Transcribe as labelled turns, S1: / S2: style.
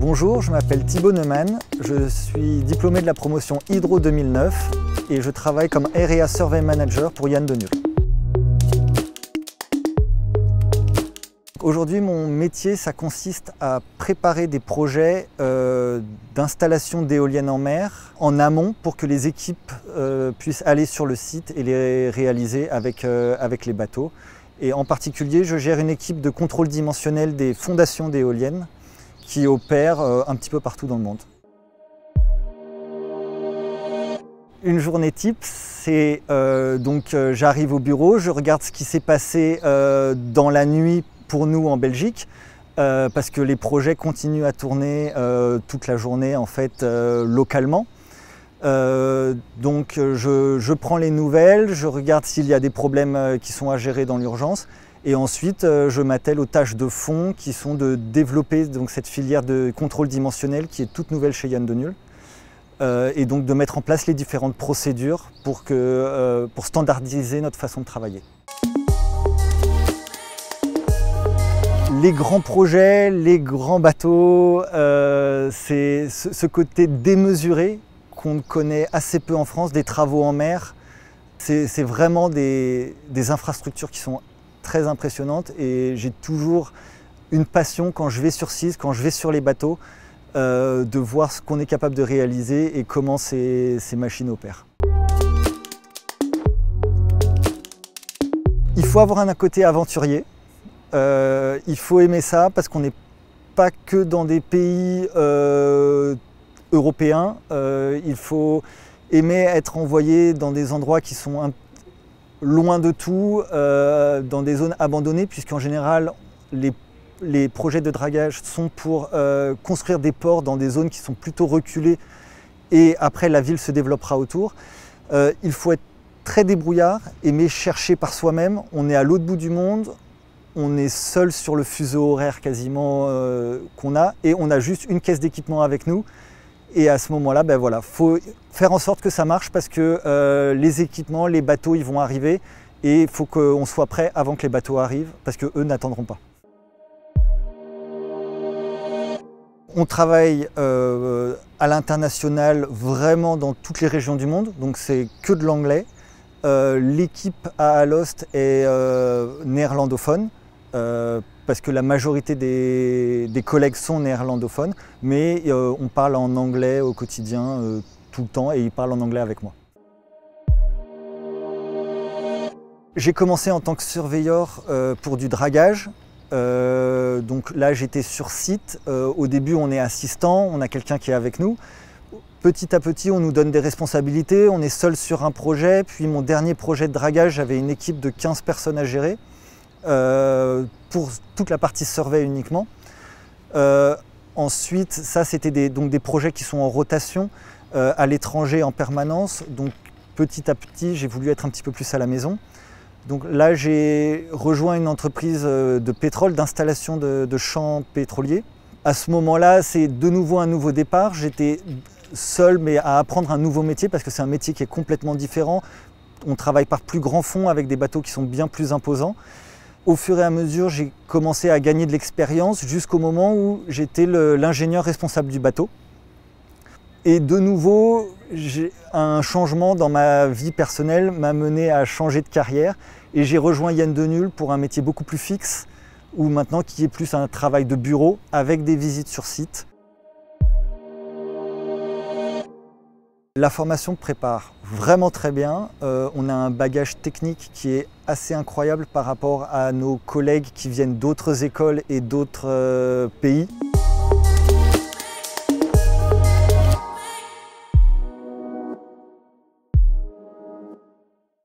S1: Bonjour, je m'appelle Thibaut Neumann, je suis diplômé de la promotion Hydro 2009 et je travaille comme Area Survey Manager pour Jan De Nul. Aujourd'hui, mon métier, ça consiste à préparer des projets d'installation d'éoliennes en mer en amont pour que les équipes puissent aller sur le site et les réaliser avec les bateaux. Et en particulier, je gère une équipe de contrôle dimensionnel des fondations d'éoliennes qui opèrent un petit peu partout dans le monde. Une journée type, c'est j'arrive au bureau, je regarde ce qui s'est passé dans la nuit pour nous en Belgique, parce que les projets continuent à tourner toute la journée en fait localement. Je prends les nouvelles, je regarde s'il y a des problèmes qui sont à gérer dans l'urgence et ensuite je m'attelle aux tâches de fond qui sont de développer cette filière de contrôle dimensionnel qui est toute nouvelle chez Jan De Nul et donc de mettre en place les différentes procédures pour standardiser notre façon de travailler. Les grands projets, les grands bateaux, c'est ce côté démesuré qu'on connaît assez peu en France, des travaux en mer. C'est vraiment des infrastructures qui sont très impressionnantes et j'ai toujours une passion quand je vais sur site, quand je vais sur les bateaux, de voir ce qu'on est capable de réaliser et comment ces machines opèrent. Il faut avoir un côté aventurier. Il faut aimer ça parce qu'on n'est pas que dans des pays européens. Il faut aimer être envoyé dans des endroits qui sont loin de tout, dans des zones abandonnées, puisqu'en général, les projets de dragage sont pour construire des ports dans des zones qui sont plutôt reculées et après la ville se développera autour. Il faut être très débrouillard, aimer chercher par soi-même. On est à l'autre bout du monde. On est seul sur le fuseau horaire quasiment qu'on a et on a juste une caisse d'équipement avec nous. Et à ce moment-là, faut faire en sorte que ça marche parce que les équipements, les bateaux, ils vont arriver et il faut qu'on soit prêt avant que les bateaux arrivent parce qu'eux n'attendront pas. On travaille à l'international vraiment dans toutes les régions du monde, donc c'est que de l'anglais. L'équipe à Alost est néerlandophone. Parce que la majorité des collègues sont néerlandophones, mais on parle en anglais au quotidien tout le temps et ils parlent en anglais avec moi. J'ai commencé en tant que surveilleur pour du dragage. Donc là j'étais sur site. Au début on est assistant, on a quelqu'un qui est avec nous. Petit à petit on nous donne des responsabilités, on est seul sur un projet. Puis mon dernier projet de dragage, j'avais une équipe de 15 personnes à gérer. Pour toute la partie survey uniquement. Ensuite, ça c'était des projets qui sont en rotation à l'étranger en permanence. Donc petit à petit, j'ai voulu être un petit peu plus à la maison. Donc là, j'ai rejoint une entreprise de pétrole, d'installation de champs pétroliers. À ce moment-là, c'est de nouveau un nouveau départ. J'étais seul, mais à apprendre un nouveau métier parce que c'est un métier qui est complètement différent. On travaille par plus grand fond avec des bateaux qui sont bien plus imposants. Au fur et à mesure, j'ai commencé à gagner de l'expérience jusqu'au moment où j'étais l'ingénieur responsable du bateau. Et de nouveau, un changement dans ma vie personnelle m'a mené à changer de carrière. Et j'ai rejoint Jan De Nul pour un métier beaucoup plus fixe, ou maintenant qui est plus un travail de bureau avec des visites sur site. La formation prépare vraiment très bien. On a un bagage technique qui est assez incroyable par rapport à nos collègues qui viennent d'autres écoles et d'autres pays.